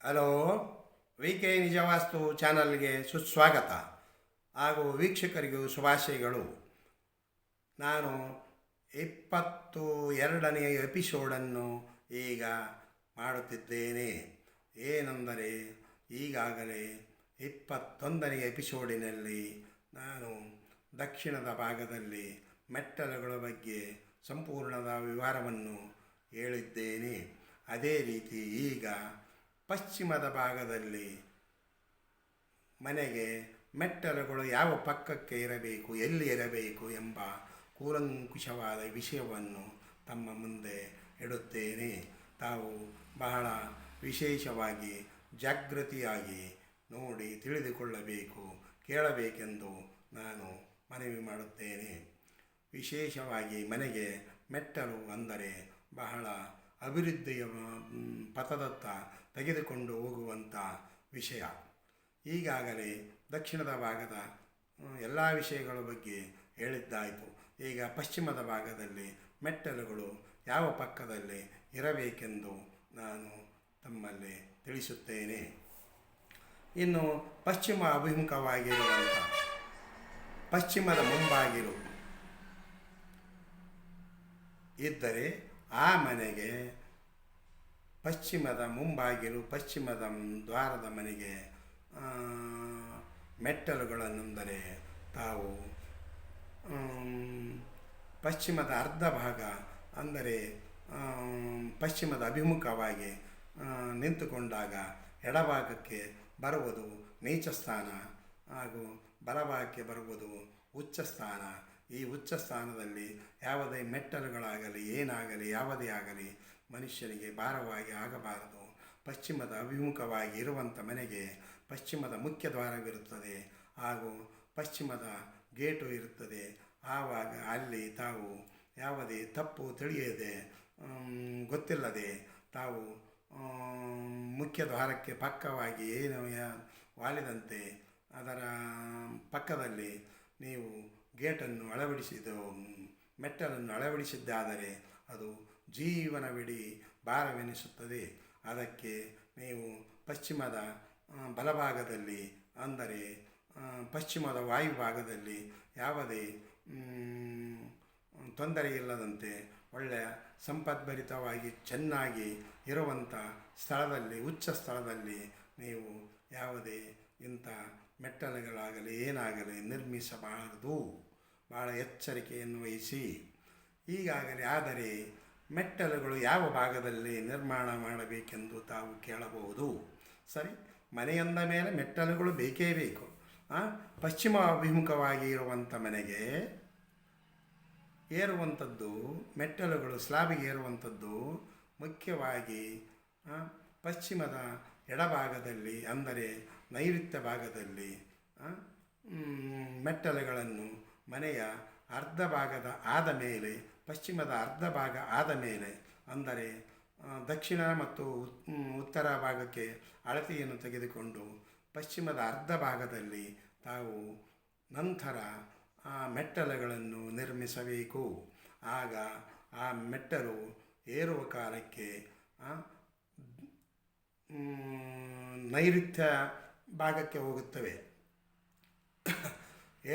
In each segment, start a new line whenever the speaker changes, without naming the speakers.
Hello, V K ನಿಜವಾಸ್ತು ಚಾನಲ್ಗೆ ಸುಸ್ವಾಗತ ಹಾಗೂ ವೀಕ್ಷಕರಿಗೂ ಶುಭಾಶಯಗಳು. ನಾನು 22ನೇ ಎಪಿಸೋಡನ್ನು ಈಗ ಮಾಡುತ್ತಿದ್ದೇನೆ. ಏನೆಂದರೆ ಈಗಾಗಲೇ 21ನೇ ಎಪಿಸೋಡಿನಲ್ಲಿ ನಾನು ದಕ್ಷಿಣದ ಭಾಗದಲ್ಲಿ ಮೆಟ್ಟಲುಗಳ ಬಗ್ಗೆ ಸಂಪೂರ್ಣದ ವಿವರವನ್ನು ಹೇಳಿದ್ದೇನೆ. ಅದೇ ರೀತಿ ಈಗ ಪಶ್ಚಿಮದ ಭಾಗದಲ್ಲಿ ಮನೆಗೆ ಮೆಟ್ಟಲುಗಳು ಯಾವ ಪಕ್ಕಕ್ಕೆ ಇರಬೇಕು, ಎಲ್ಲಿ ಇರಬೇಕು ಎಂಬ ಕೂಲಂಕುಷವಾದ ವಿಷಯವನ್ನು ತಮ್ಮ ಮುಂದೆ ಇಡುತ್ತೇನೆ. ತಾವು ಬಹಳ ವಿಶೇಷವಾಗಿ ಜಾಗೃತಿಯಾಗಿ ನೋಡಿ ತಿಳಿದುಕೊಳ್ಳಬೇಕು, ಕೇಳಬೇಕೆಂದು ನಾನು ಮನವಿ ಮಾಡುತ್ತೇನೆ. ವಿಶೇಷವಾಗಿ ಮನೆಗೆ ಮೆಟ್ಟಲು ಅಂದರೆ ಬಹಳ ಅಭಿವೃದ್ಧಿಯ ಪಥದತ್ತ ತೆಗೆದುಕೊಂಡು ಹೋಗುವಂಥ ವಿಷಯ. ಈಗಾಗಲೇ ದಕ್ಷಿಣದ ಭಾಗದ ಎಲ್ಲ ವಿಷಯಗಳ ಬಗ್ಗೆ ಹೇಳಿದ್ದಾಯಿತು. ಈಗ ಪಶ್ಚಿಮದ ಭಾಗದಲ್ಲಿ ಮೆಟ್ಟಲುಗಳು ಯಾವ ಪಕ್ಕದಲ್ಲಿ ಇರಬೇಕೆಂದು ನಾನು ತಮ್ಮಲ್ಲಿ ತಿಳಿಸುತ್ತೇನೆ. ಇನ್ನು ಪಶ್ಚಿಮ ಅಭಿಮುಖವಾಗಿರುವಂಥ ಪಶ್ಚಿಮದ ಮುಂಬಾಗಿಲು ಇದ್ದರೆ ಆ ಮನೆಗೆ ಪಶ್ಚಿಮದ ಮುಂಬಾಗಿಲು, ಪಶ್ಚಿಮದ ದ್ವಾರದ ಮನೆಗೆ ಮೆಟ್ಟಲುಗಳನ್ನೆಂದರೆ ತಾವು ಪಶ್ಚಿಮದ ಅರ್ಧ ಭಾಗ ಅಂದರೆ ಪಶ್ಚಿಮದ ಅಭಿಮುಖವಾಗಿ ನಿಂತುಕೊಂಡಾಗ ಎಡಭಾಗಕ್ಕೆ ಬರುವುದು ನೀಚ ಸ್ಥಾನ ಹಾಗೂ ಬಲಭಾಗಕ್ಕೆ ಬರುವುದು ಉಚ್ಚ ಸ್ಥಾನ. ಈ ಉಚ್ಚ ಸ್ಥಾನದಲ್ಲಿ ಯಾವುದೇ ಮೆಟ್ಟಲುಗಳಾಗಲಿ ಏನಾಗಲಿ ಯಾವುದೇ ಆಗಲಿ ಮನುಷ್ಯನಿಗೆ ಭಾರವಾಗಿ ಆಗಬಾರದು. ಪಶ್ಚಿಮದ ಅಭಿಮುಖವಾಗಿ ಇರುವಂಥ ಮನೆಗೆ ಪಶ್ಚಿಮದ ಮುಖ್ಯ ದ್ವಾರವಿರುತ್ತದೆ ಹಾಗೂ ಪಶ್ಚಿಮದ ಗೇಟು ಇರುತ್ತದೆ. ಆವಾಗ ಅಲ್ಲಿ ತಾವು ಯಾವುದೇ ತಪ್ಪು ತಿಳಿಯದೆ ಗೊತ್ತಿಲ್ಲದೆ ತಾವು ಮುಖ್ಯ ದ್ವಾರಕ್ಕೆ ಪಕ್ಕವಾಗಿ ಏನು ವಾಲಿದಂತೆ ಅದರ ಪಕ್ಕದಲ್ಲಿ ನೀವು ಗೇಟನ್ನು ಮೆಟ್ಟಲನ್ನು ಅಳವಡಿಸಿದ್ದಾದರೆ ಅದು ಜೀವನವಿಡೀ ಭಾರವೆನಿಸುತ್ತದೆ. ಅದಕ್ಕೆ ನೀವು ಪಶ್ಚಿಮದ ಬಲಭಾಗದಲ್ಲಿ ಅಂದರೆ ಪಶ್ಚಿಮದ ವಾಯುಭಾಗದಲ್ಲಿ ಯಾವುದೇ ತೊಂದರೆ ಇಲ್ಲದಂತೆ ಒಳ್ಳೆಯ ಸಂಪದ್ಭರಿತವಾಗಿ ಚೆನ್ನಾಗಿ ಇರುವಂಥ ಸ್ಥಳದಲ್ಲಿ, ಉಚ್ಚ ಸ್ಥಳದಲ್ಲಿ ನೀವು ಯಾವುದೇ ಇಂಥ ಮೆಟ್ಟಲುಗಳಾಗಲಿ ಏನಾಗಲಿ ನಿರ್ಮಿಸಬಾರದು. ಭಾಳ ಎಚ್ಚರಿಕೆಯನ್ನು ವಹಿಸಿ. ಈಗಾಗಲೇ ಆದರೆ ಮೆಟ್ಟಲುಗಳು ಯಾವ ಭಾಗದಲ್ಲಿ ನಿರ್ಮಾಣ ಮಾಡಬೇಕೆಂದು ತಾವು ಕೇಳಬಹುದು. ಸರಿ, ಮನೆಯಂದ ಮೇಲೆ ಮೆಟ್ಟಲುಗಳು ಬೇಕೇ ಬೇಕು. ಪಶ್ಚಿಮ ಅಭಿಮುಖವಾಗಿ ಇರುವಂಥ ಮನೆಗೆ ಏರುವಂಥದ್ದು ಮೆಟ್ಟಲುಗಳು ಸ್ಲಾಬಿಗೆ ಏರುವಂಥದ್ದು ಮುಖ್ಯವಾಗಿ ಪಶ್ಚಿಮದ ಎಡಭಾಗದಲ್ಲಿ ಅಂದರೆ ನೈಋತ್ಯ ಭಾಗದಲ್ಲಿ ಮೆಟ್ಟಲುಗಳನ್ನು ಮನೆಯ ಅರ್ಧ ಭಾಗದ ಆದ ಮೇಲೆ, ಪಶ್ಚಿಮದ ಅರ್ಧ ಭಾಗ ಆದ ಮೇಲೆ ಅಂದರೆ ದಕ್ಷಿಣ ಮತ್ತು ಉತ್ತರ ಭಾಗಕ್ಕೆ ಅಳತೆಯನ್ನು ತೆಗೆದುಕೊಂಡು ಪಶ್ಚಿಮದ ಅರ್ಧ ಭಾಗದಲ್ಲಿ ತಾವು ನಂತರ ಆ ಮೆಟ್ಟಲುಗಳನ್ನು ನಿರ್ಮಿಸಬೇಕು. ಆಗ ಆ ಮೆಟ್ಟಲು ಏರುವ ಕಾಲಕ್ಕೆ ನೈಋತ್ಯ ಭಾಗಕ್ಕೆ ಹೋಗುತ್ತವೆ.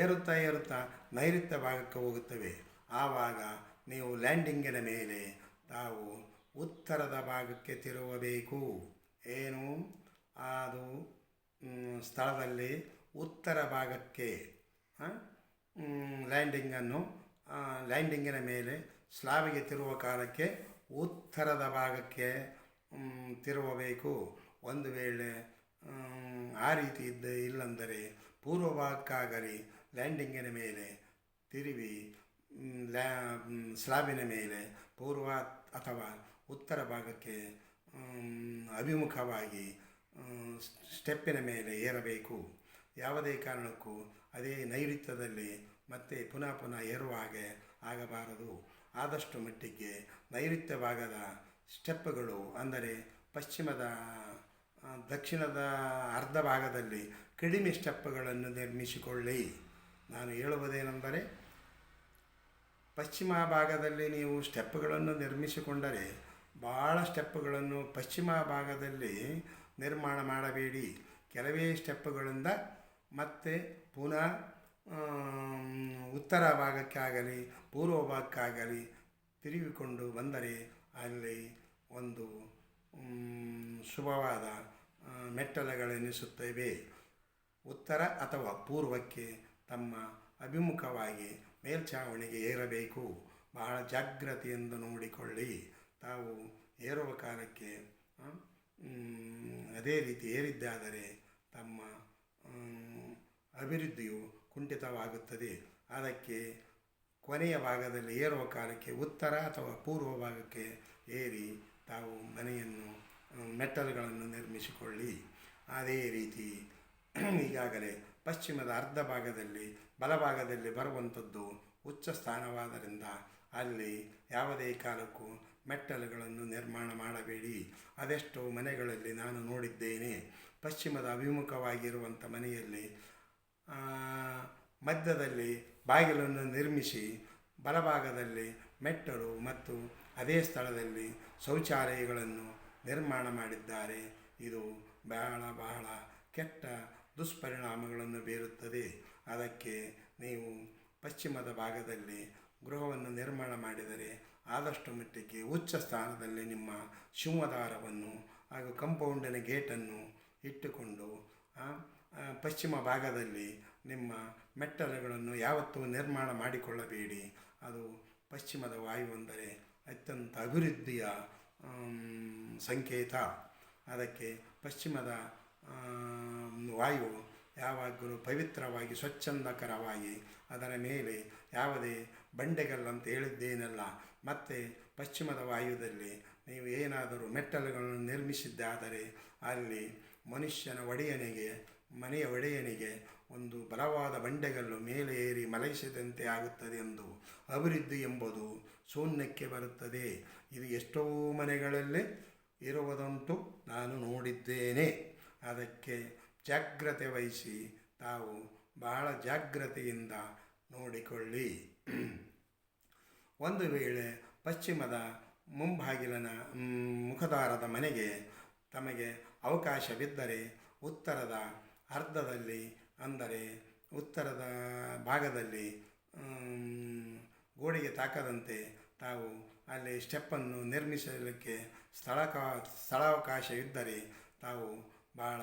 ಏರುತ್ತಾ ಏರುತ್ತಾ ನೈಋತ್ಯ ಭಾಗಕ್ಕೆ ಹೋಗುತ್ತವೆ. ಆವಾಗ ನೀವು ಲ್ಯಾಂಡಿಂಗಿನ ಮೇಲೆ ತಾವು ಉತ್ತರದ ಭಾಗಕ್ಕೆ ತಿರುಗಬೇಕು. ಏನು ಅದು ಸ್ಥಳದಲ್ಲಿ ಉತ್ತರ ಭಾಗಕ್ಕೆ ಲ್ಯಾಂಡಿಂಗಿನ ಮೇಲೆ ಸ್ಲಾಬಿಗೆ ತಿರುವ ಕಾಲಕ್ಕೆ ಉತ್ತರದ ಭಾಗಕ್ಕೆ ತಿರುಗಬೇಕು. ಒಂದು ವೇಳೆ ಆ ರೀತಿ ಇಲ್ಲಂದರೆ ಪೂರ್ವ ಭಾಗಕ್ಕಾಗಲಿ ಲ್ಯಾಂಡಿಂಗಿನ ಮೇಲೆ ತಿರುವಿ ಸ್ಲಾಬಿನ ಮೇಲೆ ಪೂರ್ವ ಅಥವಾ ಉತ್ತರ ಭಾಗಕ್ಕೆ ಅಭಿಮುಖವಾಗಿ ಸ್ಟೆಪ್ಪಿನ ಮೇಲೆ ಏರಬೇಕು. ಯಾವುದೇ ಕಾರಣಕ್ಕೂ ಅದೇ ನೈಋತ್ಯದಲ್ಲಿ ಮತ್ತೆ ಪುನಃ ಏರುವ ಹಾಗೆ ಆಗಬಾರದು. ಆದಷ್ಟು ಮಟ್ಟಿಗೆ ನೈಋತ್ಯ ಭಾಗದ ಸ್ಟೆಪ್ಗಳು ಅಂದರೆ ದಕ್ಷಿಣದ ಅರ್ಧ ಭಾಗದಲ್ಲಿ ಕಡಿಮೆ ಸ್ಟೆಪ್ಗಳನ್ನು ನಿರ್ಮಿಸಿಕೊಳ್ಳಿ. ನಾನು ಹೇಳುವುದೇನೆಂದರೆ ಪಶ್ಚಿಮ ಭಾಗದಲ್ಲಿ ನೀವು ಸ್ಟೆಪ್ಗಳನ್ನು ನಿರ್ಮಿಸಿಕೊಂಡರೆ ಭಾಳ ಸ್ಟೆಪ್ಗಳನ್ನು ಪಶ್ಚಿಮ ಭಾಗದಲ್ಲಿ ನಿರ್ಮಾಣ ಮಾಡಬೇಡಿ. ಕೆಲವೇ ಸ್ಟೆಪ್ಪುಗಳಿಂದ ಮತ್ತೆ ಪುನಃ ಉತ್ತರ ಭಾಗಕ್ಕಾಗಲಿ ಪೂರ್ವ ಭಾಗಕ್ಕಾಗಲಿ ತಿರುಗಿಕೊಂಡು ಬಂದರೆ ಅಲ್ಲಿ ಒಂದು ಶುಭವಾದ ಮೆಟ್ಟಲುಗಳೆನಿಸುತ್ತವೆ. ಉತ್ತರ ಅಥವಾ ಪೂರ್ವಕ್ಕೆ ತಮ್ಮ ಅಭಿಮುಖವಾಗಿ ಮೇಲ್ಛಾವಣಿಗೆ ಏರಬೇಕು. ಬಹಳ ಜಾಗ್ರತೆಯಿಂದ ನೋಡಿಕೊಳ್ಳಿ. ತಾವು ಏರುವ ಕಾಲಕ್ಕೆ ಅದೇ ರೀತಿ ಏರಿದ್ದಾದರೆ ತಮ್ಮ ಅಭಿವೃದ್ಧಿಯು ಕುಂಠಿತವಾಗುತ್ತದೆ. ಅದಕ್ಕೆ ಕೊನೆಯ ಭಾಗದಲ್ಲಿ ಏರುವ ಕಾಲಕ್ಕೆ ಉತ್ತರ ಅಥವಾ ಪೂರ್ವ ಭಾಗಕ್ಕೆ ಏರಿ ತಾವು ಮನೆಯನ್ನು ಮೆಟ್ಟಲುಗಳನ್ನು ನಿರ್ಮಿಸಿಕೊಳ್ಳಿ. ಅದೇ ರೀತಿ ಈಗಾಗಲೇ ಪಶ್ಚಿಮದ ಅರ್ಧ ಭಾಗದಲ್ಲಿ ಬಲಭಾಗದಲ್ಲಿ ಬರುವಂಥದ್ದು ಉಚ್ಚ ಸ್ಥಾನವಾದ್ದರಿಂದ ಅಲ್ಲಿ ಯಾವುದೇ ಕಾಲಕ್ಕೂ ಮೆಟ್ಟಲುಗಳನ್ನು ನಿರ್ಮಾಣ ಮಾಡಬೇಡಿ. ಅದೆಷ್ಟೋ ಮನೆಗಳಲ್ಲಿ ನಾನು ನೋಡಿದ್ದೇನೆ. ಪಶ್ಚಿಮದ ಅಭಿಮುಖವಾಗಿರುವಂಥ ಮನೆಯಲ್ಲಿ ಮಧ್ಯದಲ್ಲಿ ಬಾಗಿಲನ್ನು ನಿರ್ಮಿಸಿ ಬಲಭಾಗದಲ್ಲಿ ಮೆಟ್ಟಲು ಮತ್ತು ಅದೇ ಸ್ಥಳದಲ್ಲಿ ಶೌಚಾಲಯಗಳನ್ನು ನಿರ್ಮಾಣ ಮಾಡಿದ್ದಾರೆ. ಇದು ಬಹಳ ಕೆಟ್ಟ ದುಷ್ಪರಿಣಾಮಗಳನ್ನು ಬೀರುತ್ತದೆ. ಅದಕ್ಕೆ ನೀವು ಪಶ್ಚಿಮದ ಭಾಗದಲ್ಲಿ ಗೃಹವನ್ನು ನಿರ್ಮಾಣ ಮಾಡಿದರೆ ಆದಷ್ಟು ಮಟ್ಟಿಗೆ ಉಚ್ಚ ಸ್ಥಾನದಲ್ಲಿ ನಿಮ್ಮ ಸಿಂಹದಾರವನ್ನು ಹಾಗೂ ಕಂಪೌಂಡಿನ ಗೇಟನ್ನು ಇಟ್ಟುಕೊಂಡು ಪಶ್ಚಿಮ ಭಾಗದಲ್ಲಿ ನಿಮ್ಮ ಮೆಟ್ಟಲುಗಳನ್ನು ಯಾವತ್ತೂ ನಿರ್ಮಾಣ ಮಾಡಿಕೊಳ್ಳಬೇಡಿ. ಅದು ಪಶ್ಚಿಮದ ವಾಯು ಅಂದರೆ ಅತ್ಯಂತ ಅಭಿವೃದ್ಧಿಯ ಸಂಕೇತ. ಅದಕ್ಕೆ ಪಶ್ಚಿಮದ ವಾಯು ಯಾವಾಗಲೂ ಪವಿತ್ರವಾಗಿ ಸ್ವಚ್ಛಂದಕರವಾಗಿ ಅದರ ಮೇಲೆ ಯಾವುದೇ ಬಂಡೆಗಲ್ಲಂತ ಹೇಳಿದ್ದೇನಲ್ಲ. ಮತ್ತು ಪಶ್ಚಿಮದ ವಾಯುದಲ್ಲಿ ನೀವು ಏನಾದರೂ ಮೆಟ್ಟಲುಗಳನ್ನು ನಿರ್ಮಿಸಿದ್ದಾದರೆ ಅಲ್ಲಿ ಮನುಷ್ಯನ ಮನೆಯ ಒಡೆಯನಿಗೆ ಒಂದು ಬಲವಾದ ಬಂಡೆಗಲ್ಲು ಮೇಲೆ ಏರಿ ಮಲಗಿಸಿದಂತೆ ಆಗುತ್ತದೆ ಎಂದು ಅಭಿವೃದ್ಧಿ ಎಂಬುದು ಶೂನ್ಯಕ್ಕೆ ಬರುತ್ತದೆ. ಇದು ಎಷ್ಟೋ ಮನೆಗಳಲ್ಲಿ ಇರುವುದುಂಟು, ನಾನು ನೋಡಿದ್ದೇನೆ. ಅದಕ್ಕೆ ಜಾಗ್ರತೆ ವಹಿಸಿ ತಾವು ಬಹಳ ಜಾಗ್ರತೆಯಿಂದ ನೋಡಿಕೊಳ್ಳಿ. ಒಂದು ವೇಳೆ ಪಶ್ಚಿಮದ ಮುಂಬಾಗಿಲಿನ ಮುಖದ್ವಾರದ ಮನೆಗೆ ತಮಗೆ ಅವಕಾಶವಿದ್ದರೆ ಉತ್ತರದ ಅರ್ಧದಲ್ಲಿ ಅಂದರೆ ಉತ್ತರದ ಭಾಗದಲ್ಲಿ ಗೋಡೆಗೆ ತಾಕದಂತೆ ತಾವು ಅಲ್ಲಿ ಸ್ಟೆಪ್ಪನ್ನು ನಿರ್ಮಿಸಲಿಕ್ಕೆ ಸ್ಥಳಾವಕಾಶವಿದ್ದರೆ ತಾವು ಬಹಳ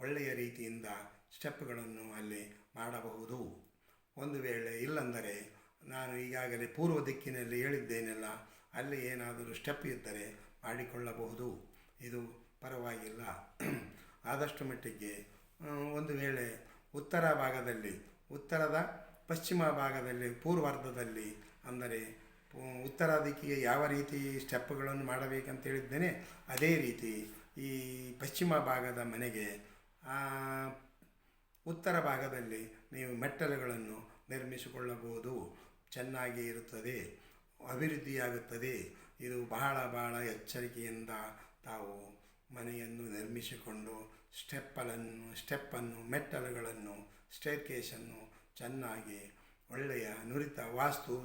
ಒಳ್ಳೆಯ ರೀತಿಯಿಂದ ಸ್ಟೆಪ್ಗಳನ್ನು ಅಲ್ಲಿ ಮಾಡಬಹುದು. ಒಂದು ವೇಳೆ ಇಲ್ಲಂದರೆ ನಾನು ಈಗಾಗಲೇ ಪೂರ್ವ ದಿಕ್ಕಿನಲ್ಲಿ ಹೇಳಿದ್ದೇನೆಲ್ಲ, ಅಲ್ಲಿ ಏನಾದರೂ ಸ್ಟೆಪ್ ಇದ್ದರೆ ಮಾಡಿಕೊಳ್ಳಬಹುದು. ಇದು ಪರವಾಗಿಲ್ಲ. ಆದಷ್ಟು ಮಟ್ಟಿಗೆ ಒಂದು ವೇಳೆ ಉತ್ತರದ ಪಶ್ಚಿಮ ಭಾಗದಲ್ಲಿ ಪೂರ್ವಾರ್ಧದಲ್ಲಿ ಅಂದರೆ ಉತ್ತರ ದಿಕ್ಕಿಗೆ ಯಾವ ರೀತಿ ಸ್ಟೆಪ್ಗಳನ್ನು ಮಾಡಬೇಕಂತ ಹೇಳಿದ್ದೇನೆ, ಅದೇ ರೀತಿ ಈ ಪಶ್ಚಿಮ ಭಾಗದ ಮನೆಗೆ ಉತ್ತರ ಭಾಗದಲ್ಲಿ ನೀವು ಮೆಟ್ಟಲುಗಳನ್ನು ನಿರ್ಮಿಸಿಕೊಳ್ಳಬಹುದು. ಚೆನ್ನಾಗಿ ಇರುತ್ತದೆ, ಅಭಿವೃದ್ಧಿಯಾಗುತ್ತದೆ. ಇದು ಬಹಳ ಎಚ್ಚರಿಕೆಯಿಂದ ತಾವು ಮನೆಯನ್ನು ನಿರ್ಮಿಸಿಕೊಂಡು ಸ್ಟೆಪ್ಪನ್ನು ಮೆಟ್ಟಲುಗಳನ್ನು ಸ್ಟೇರ್ಕೇಸನ್ನು ಚೆನ್ನಾಗಿ ಒಳ್ಳೆಯ ನುರಿತ ವಾಸ್ತು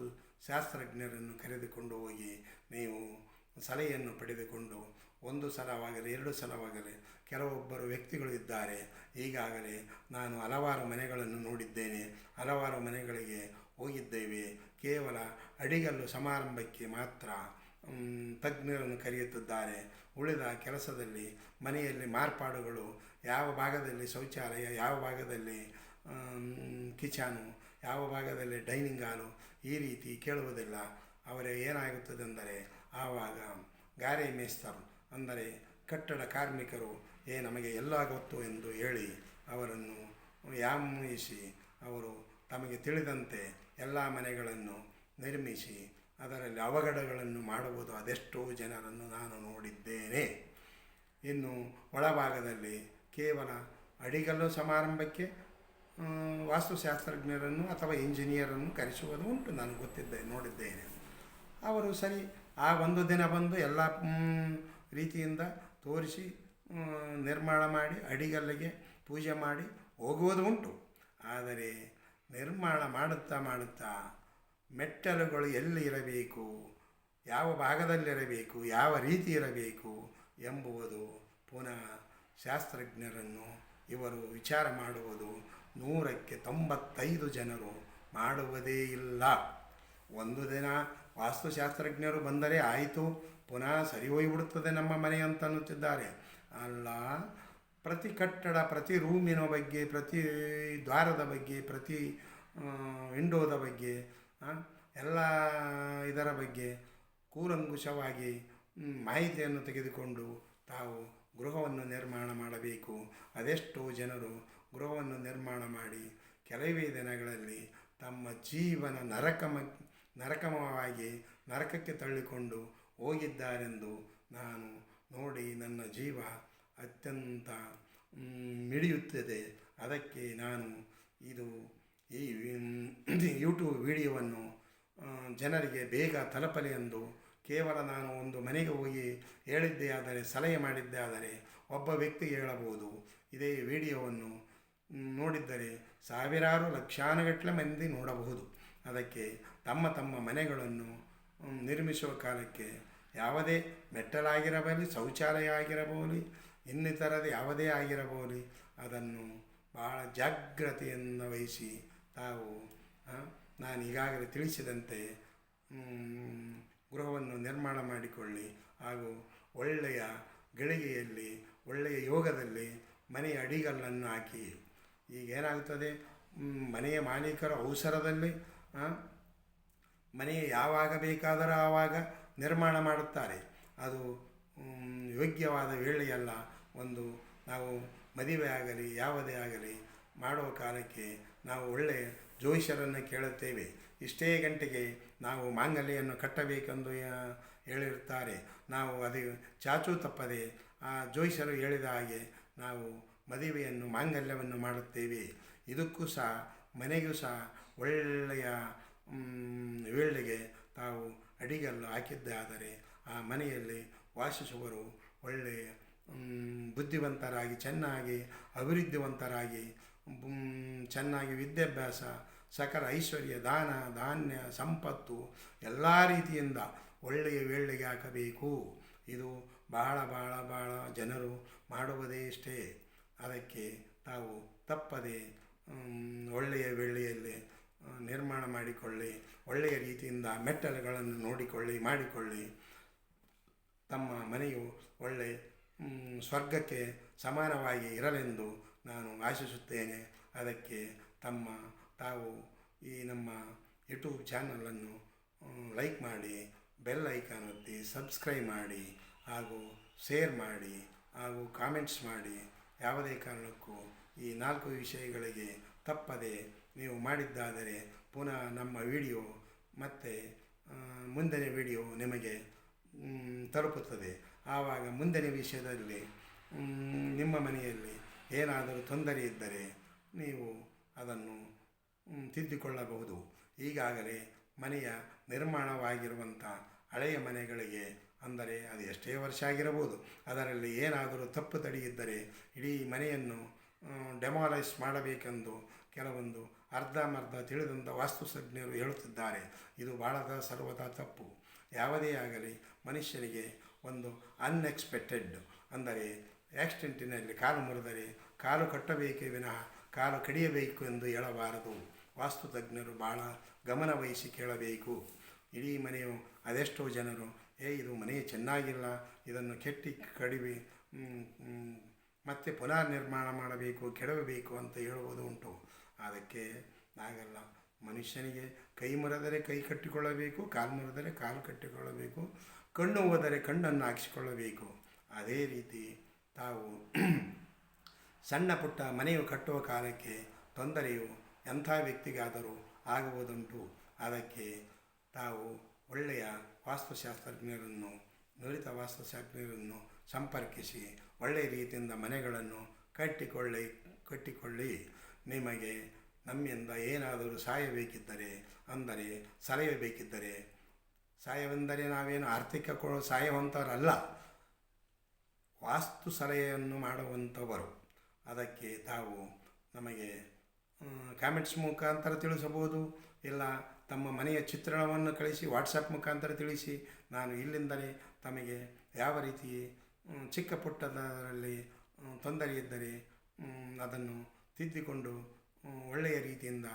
ಶಾಸ್ತ್ರಜ್ಞರನ್ನು ಕರೆದುಕೊಂಡು ಹೋಗಿ ನೀವು ಸಲಹೆಯನ್ನು ಪಡೆದುಕೊಂಡು ಒಂದು ಸಲವಾಗಲಿ 2 ಸಲವಾಗಲಿ ಕೆಲವೊಬ್ಬರು ವ್ಯಕ್ತಿಗಳು ಇದ್ದಾರೆ. ಈಗಾಗಲೇ ನಾನು ಹಲವಾರು ಮನೆಗಳನ್ನು ನೋಡಿದ್ದೇನೆ, ಹಲವಾರು ಮನೆಗಳಿಗೆ ಹೋಗಿದ್ದೇವೆ. ಕೇವಲ ಅಡಿಗಲ್ಲು ಸಮಾರಂಭಕ್ಕೆ ಮಾತ್ರ ತಜ್ಞರನ್ನು ಕರೆಯುತ್ತಿದ್ದಾರೆ. ಉಳಿದ ಕೆಲಸದಲ್ಲಿ ಮನೆಯಲ್ಲಿ ಮಾರ್ಪಾಡುಗಳು, ಯಾವ ಭಾಗದಲ್ಲಿ ಶೌಚಾಲಯ, ಯಾವ ಭಾಗದಲ್ಲಿ ಕಿಚನು, ಯಾವ ಭಾಗದಲ್ಲಿ ಡೈನಿಂಗ್ ಹಾಲು, ಈ ರೀತಿ ಕೇಳುವುದಿಲ್ಲ. ಅವರೇ ಏನಾಗುತ್ತದೆ ಅಂದರೆ ಆವಾಗ ಗಾರೆ ಮೇಸ್ತರು ಅಂದರೆ ಕಟ್ಟಡ ಕಾರ್ಮಿಕರು ನಮಗೆ ಎಲ್ಲ ಗೊತ್ತು ಎಂದು ಹೇಳಿ ಅವರನ್ನು ಯಾಮಿಸಿ ಅವರು ತಮಗೆ ತಿಳಿದಂತೆ ಎಲ್ಲ ಮನೆಗಳನ್ನು ನಿರ್ಮಿಸಿ ಅದರಲ್ಲಿ ಅವಘಡಗಳನ್ನು ಮಾಡುವುದು ಅದೆಷ್ಟೋ ಜನರನ್ನು ನಾನು ನೋಡಿದ್ದೇನೆ. ಇನ್ನು ಒಳಭಾಗದಲ್ಲಿ ಕೇವಲ ಅಡಿಗಲ್ಲು ಸಮಾರಂಭಕ್ಕೆ ವಾಸ್ತುಶಾಸ್ತ್ರಜ್ಞರನ್ನು ಅಥವಾ ಇಂಜಿನಿಯರನ್ನು ಕರೆಸುವುದು ಉಂಟು, ನಾನು ನೋಡಿದ್ದೇನೆ. ಅವರು ಸರಿ ಆ ಒಂದು ದಿನ ಬಂದು ಎಲ್ಲ ರೀತಿಯಿಂದ ತೋರಿಸಿ ನಿರ್ಮಾಣ ಮಾಡಿ ಅಡಿಗಲ್ಲಿಗೆ ಪೂಜೆ ಮಾಡಿ ಹೋಗುವುದು ಉಂಟು. ಆದರೆ ನಿರ್ಮಾಣ ಮಾಡುತ್ತಾ ಮೆಟ್ಟಲುಗಳು ಎಲ್ಲಿ ಇರಬೇಕು, ಯಾವ ಭಾಗದಲ್ಲಿರಬೇಕು, ಯಾವ ರೀತಿ ಇರಬೇಕು ಎಂಬುವುದು ಪುನಃ ಶಾಸ್ತ್ರಜ್ಞರನ್ನು ಇವರು ವಿಚಾರ ಮಾಡುವುದು 100ಕ್ಕೆ 95 ಜನರು ಮಾಡುವುದೇ ಇಲ್ಲ. ಒಂದು ದಿನ ವಾಸ್ತುಶಾಸ್ತ್ರಜ್ಞರು ಬಂದರೆ ಆಯಿತು, ಪುನಃ ಸರಿ ಹೋಗಿಬಿಡುತ್ತದೆ ನಮ್ಮ ಮನೆ ಅಂತ ಅನ್ನುತ್ತಿದ್ದಾರೆ. ಅಲ್ಲ, ಪ್ರತಿ ಕಟ್ಟಡ, ಪ್ರತಿ ರೂಮಿನ ಬಗ್ಗೆ, ಪ್ರತಿ ದ್ವಾರದ ಬಗ್ಗೆ, ಪ್ರತಿ ವಿಂಡೋದ ಬಗ್ಗೆ, ಎಲ್ಲ ಇದರ ಬಗ್ಗೆ ಕೂಲಂಕುಷವಾಗಿ ಮಾಹಿತಿಯನ್ನು ತೆಗೆದುಕೊಂಡು ತಾವು ಗೃಹವನ್ನು ನಿರ್ಮಾಣ ಮಾಡಬೇಕು. ಅದೆಷ್ಟೋ ಜನರು ಗೃಹವನ್ನು ನಿರ್ಮಾಣ ಮಾಡಿ ಕೆಲವೇ ದಿನಗಳಲ್ಲಿ ತಮ್ಮ ಜೀವನ ನರಕಮಯವಾಗಿ ನರಕಕ್ಕೆ ತಳ್ಳಿಕೊಂಡು ಹೋಗಿದ್ದಾರೆಂದು ನಾನು ನೋಡಿ ನನ್ನ ಜೀವ ಅತ್ಯಂತ ಮಿಡಿಯುತ್ತದೆ. ಅದಕ್ಕೆ ನಾನು ಈ ಯೂಟ್ಯೂಬ್ ವಿಡಿಯೋವನ್ನು ಜನರಿಗೆ ಬೇಗ ತಲುಪಲಿ ಎಂದು ಕೇವಲ ನಾನು ಒಂದು ಮನೆಗೆ ಹೋಗಿ ಹೇಳಿದ್ದೇ ಆದರೆ, ಸಲಹೆ ಮಾಡಿದ್ದೇ ಆದರೆ ಒಬ್ಬ ವ್ಯಕ್ತಿಗೆ ಹೇಳಬಹುದು. ಇದೇ ವಿಡಿಯೋವನ್ನು ನೋಡಿದ್ದರೆ ಸಾವಿರಾರು ಲಕ್ಷಾನುಗಟ್ಟಲೆ ಮಂದಿ ನೋಡಬಹುದು. ಅದಕ್ಕೆ ತಮ್ಮ ತಮ್ಮ ಮನೆಗಳನ್ನು ನಿರ್ಮಿಸುವ ಕಾಲಕ್ಕೆ ಯಾವುದೇ ಮೆಟ್ಟಲಾಗಿರಬರಲಿ, ಶೌಚಾಲಯ ಆಗಿರಬಹುದು, ಇನ್ನಿತರದ ಯಾವುದೇ ಆಗಿರಬಹುದು, ಅದನ್ನು ಭಾಳ ಜಾಗ್ರತೆಯನ್ನು ವಹಿಸಿ ತಾವು ನಾನು ಈಗಾಗಲೇ ತಿಳಿಸಿದಂತೆ ಗೃಹವನ್ನು ನಿರ್ಮಾಣ ಮಾಡಿಕೊಳ್ಳಿ. ಹಾಗೂ ಒಳ್ಳೆಯ ಗಳಿಗೆಯಲ್ಲಿ, ಒಳ್ಳೆಯ ಯೋಗದಲ್ಲಿ ಮನೆಯ ಅಡಿಗಲ್ಲನ್ನು ಹಾಕಿ. ಈಗೇನಾಗುತ್ತದೆ, ಮನೆಯ ಮಾಲೀಕರು ಅವಸರದಲ್ಲಿ ಮನೆ ಯಾವಾಗ ಬೇಕಾದರೂ ಆವಾಗ ನಿರ್ಮಾಣ ಮಾಡುತ್ತಾರೆ. ಅದು ಯೋಗ್ಯವಾದ ವೇಳೆಯಲ್ಲ. ಒಂದು ನಾವು ಮದುವೆ ಆಗಲಿ ಯಾವುದೇ ಆಗಲಿ ಮಾಡುವ ಕಾಲಕ್ಕೆ ನಾವು ಒಳ್ಳೆಯ ಜ್ಯೋತಿಷ್ಯರನ್ನು ಕೇಳುತ್ತೇವೆ. ಇಷ್ಟೇ ಗಂಟೆಗೆ ನಾವು ಮಾಂಗಲ್ಯವನ್ನು ಕಟ್ಟಬೇಕೆಂದು ಹೇಳಿರುತ್ತಾರೆ. ನಾವು ಅದು ಚಾಚೂ ತಪ್ಪದೆ ಆ ಜ್ಯೋತಿಷ್ಯರು ಹೇಳಿದ ಹಾಗೆ ನಾವು ಮದುವೆಯನ್ನು ಮಾಂಗಲ್ಯವನ್ನು ಮಾಡುತ್ತೇವೆ. ಇದಕ್ಕೂ ಸಹ ಮನೆಗೂ ಸಹ ಒಳ್ಳೆಯ ವೇಳೆಗೆ ತಾವು ಅಡಿಗಲ್ಲು ಹಾಕಿದ್ದಾದರೆ ಆ ಮನೆಯಲ್ಲಿ ವಾಸಿಸುವರು ಒಳ್ಳೆಯ ಬುದ್ಧಿವಂತರಾಗಿ, ಚೆನ್ನಾಗಿ ಅಭಿವೃದ್ಧಿವಂತರಾಗಿ, ಚೆನ್ನಾಗಿ ವಿದ್ಯಾಭ್ಯಾಸ, ಸಕಲ ಐಶ್ವರ್ಯ, ದಾನ ಧಾನ್ಯ, ಸಂಪತ್ತು ಎಲ್ಲ ರೀತಿಯಿಂದ ಒಳ್ಳೆಯ ವೇಳೆಗೆ ಹಾಕಬೇಕು. ಇದು ಬಹಳ ಜನರು ಮಾಡುವುದೇ ಇಷ್ಟೇ. ಅದಕ್ಕೆ ತಾವು ತಪ್ಪದೆ ಒಳ್ಳೆಯ ವೇಳೆಯಲ್ಲಿ ನಿರ್ಮಾಣ ಮಾಡಿಕೊಳ್ಳಿ. ಒಳ್ಳೆಯ ರೀತಿಯಿಂದ ಮೆಟ್ಟಲುಗಳನ್ನು ಮಾಡಿಕೊಳ್ಳಿ. ತಮ್ಮ ಮನೆಯು ಒಳ್ಳೆಯ ಸ್ವರ್ಗಕ್ಕೆ ಸಮಾನವಾಗಿ ಇರಲೆಂದು ನಾನು ಆಶಿಸುತ್ತೇನೆ. ಅದಕ್ಕೆ ತಾವು ಈ ನಮ್ಮ ಯೂಟ್ಯೂಬ್ ಚಾನಲನ್ನು ಲೈಕ್ ಮಾಡಿ, ಬೆಲ್ ಐಕಾನ್ ಒತ್ತಿ, ಸಬ್ಸ್ಕ್ರೈಬ್ ಮಾಡಿ, ಹಾಗೂ ಶೇರ್ ಮಾಡಿ, ಹಾಗೂ ಕಾಮೆಂಟ್ಸ್ ಮಾಡಿ. ಯಾವುದೇ ಕಾರಣಕ್ಕೂ ಈ 4 ವಿಷಯಗಳಿಗೆ ತಪ್ಪದೆ ನೀವು ಮಾಡಿದ್ದಾದರೆ ಪುನಃ ನಮ್ಮ ವಿಡಿಯೋ ಮತ್ತು ಮುಂದಿನ ವಿಡಿಯೋ ನಿಮಗೆ ತಲುಪುತ್ತದೆ. ಆವಾಗ ಮುಂದಿನ ವಿಷಯದಲ್ಲಿ ನಿಮ್ಮ ಮನೆಯಲ್ಲಿ ಏನಾದರೂ ತೊಂದರೆ ಇದ್ದರೆ ನೀವು ಅದನ್ನು ತಿದ್ದಿಕೊಳ್ಳಬಹುದು. ಈಗಾಗಲೇ ಮನೆಯ ನಿರ್ಮಾಣವಾಗಿರುವಂಥ ಹಳೆಯ ಮನೆಗಳಿಗೆ, ಅಂದರೆ ಅದು ಎಷ್ಟೇ ವರ್ಷ ಆಗಿರಬಹುದು, ಅದರಲ್ಲಿ ಏನಾದರೂ ತಪ್ಪು ತಡೆ ಇದ್ದರೆ ಇಡೀ ಮನೆಯನ್ನು ಡೆಮಾಲೈಸ್ ಮಾಡಬೇಕೆಂದು ಕೆಲವೊಂದು ಅರ್ಧಂಬರ್ಧ ತಿಳಿದಂಥ ವಾಸ್ತುಶಾಸ್ತ್ರಜ್ಞರು ಹೇಳುತ್ತಿದ್ದಾರೆ. ಇದು ಬಹಳ ಸರ್ವತಾ ತಪ್ಪು. ಯಾವುದೇ ಆಗಲಿ ಮನುಷ್ಯನಿಗೆ ಒಂದು ಅನ್ಎಕ್ಸ್ಪೆಕ್ಟೆಡ್, ಅಂದರೆ ಆಕ್ಸಿಡೆಂಟಿನಲ್ಲಿ ಕಾಲು ಮುರಿದರೆ ಕಾಲು ಕಟ್ಟಬೇಕೇ ವಿನಃ ಕಾಲು ಕಡಿಯಬೇಕು ಎಂದು ಹೇಳಬಾರದು. ವಾಸ್ತುತಜ್ಞರು ಭಾಳ ಗಮನವಹಿಸಿ ಕೇಳಬೇಕು. ಇಡೀ ಮನೆಯು ಅದೆಷ್ಟೋ ಜನರು ಇದು ಮನೆ ಚೆನ್ನಾಗಿಲ್ಲ, ಇದನ್ನು ಕಡಿವೆ ಮತ್ತೆ ಪುನಃ ನಿರ್ಮಾಣ ಮಾಡಬೇಕು, ಕೆಡವಬೇಕು ಅಂತ ಹೇಳುವುದು ಉಂಟು. ಅದಕ್ಕೆ ಆಗಲ್ಲ. ಮನುಷ್ಯನಿಗೆ ಕೈ ಮುರಿದರೆ ಕೈ ಕಟ್ಟಿಕೊಳ್ಳಬೇಕು, ಕಾಲು ಮುರಿದರೆ ಕಾಲು ಕಟ್ಟಿಕೊಳ್ಳಬೇಕು, ಕಣ್ಣು ಹೋದರೆ ಕಣ್ಣನ್ನು ಹಾಕಿಸಿಕೊಳ್ಳಬೇಕು. ಅದೇ ರೀತಿ ತಾವು ಸಣ್ಣ ಪುಟ್ಟ ಮನೆಯು ಕಟ್ಟುವ ಕಾಲಕ್ಕೆ ತೊಂದರೆಯು ಎಂಥ ವ್ಯಕ್ತಿಗಾದರೂ ಆಗುವುದುಂಟು. ಅದಕ್ಕೆ ತಾವು ಒಳ್ಳೆಯ ವಾಸ್ತುಶಾಸ್ತ್ರಜ್ಞರನ್ನು, ನುರಿತ ವಾಸ್ತುಶಾಸ್ತ್ರಜ್ಞರನ್ನು ಸಂಪರ್ಕಿಸಿ ಒಳ್ಳೆಯ ರೀತಿಯಿಂದ ಮನೆಗಳನ್ನು ಕಟ್ಟಿಕೊಳ್ಳಿ. ನಿಮಗೆ ನಮ್ಮಿಂದ ಏನಾದರೂ ಸಹಾಯ ಬೇಕಿದ್ದರೆ, ಅಂದರೆ ಸಲಹೆ ಬೇಕಿದ್ದರೆ, ಸಹಾಯವೆಂದರೆ ನಾವೇನು ಆರ್ಥಿಕ ಸಹಾಯವಂತವರಲ್ಲ, ವಾಸ್ತು ಸಲಹೆಯನ್ನು ಮಾಡುವಂಥವರು. ಅದಕ್ಕೆ ತಾವು ನಮಗೆ ಕಾಮೆಂಟ್ಸ್ ಮುಖಾಂತರ ತಿಳಿಸಬಹುದು, ಇಲ್ಲ ತಮ್ಮ ಮನೆಯ ಚಿತ್ರಣವನ್ನು ಕಳಿಸಿ ವಾಟ್ಸಪ್ ಮುಖಾಂತರ ತಿಳಿಸಿ. ನಾನು ಇಲ್ಲಿಂದಲೇ ತಮಗೆ ಯಾವ ರೀತಿ ಚಿಕ್ಕ ಪುಟ್ಟದರಲ್ಲಿ ತೊಂದರೆ ಇದ್ದರೆ ಅದನ್ನು ತಿದ್ದಿಕೊಂಡು ಒಳ್ಳೆಯ ರೀತಿಯಿಂದ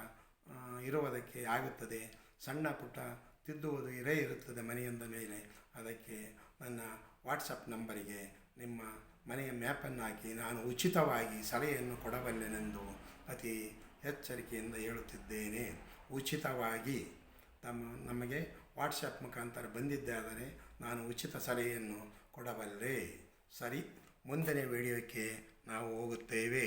ಇರುವುದಕ್ಕೆ ಆಗುತ್ತದೆ. ಸಣ್ಣ ಪುಟ್ಟ ತಿದ್ದುವುದು ಇರುತ್ತದೆ ಮನೆಯೊಂದ ಮೇಲೆ. ಅದಕ್ಕೆ ನನ್ನ ವಾಟ್ಸಪ್ ನಂಬರಿಗೆ ನಿಮ್ಮ ಮನೆಯ ಮ್ಯಾಪನ್ನು ಹಾಕಿ ನಾನು ಉಚಿತವಾಗಿ ಸಲಹೆಯನ್ನು ಕೊಡಬಲ್ಲೆನೆಂದು ಅತಿ ಎಚ್ಚರಿಕೆಯಿಂದ ಹೇಳುತ್ತಿದ್ದೇನೆ. ಉಚಿತವಾಗಿ ನಮಗೆ ವಾಟ್ಸಪ್ ಮುಖಾಂತರ ಬಂದಿದ್ದೇ ಆದರೆ ನಾನು ಉಚಿತ ಸಲಹೆಯನ್ನು ಕೊಡಬಲ್ಲೆ. ಸರಿ, ಮುಂದಿನ ವಿಡಿಯೋಕ್ಕೆ ನಾವು ಹೋಗುತ್ತೇವೆ.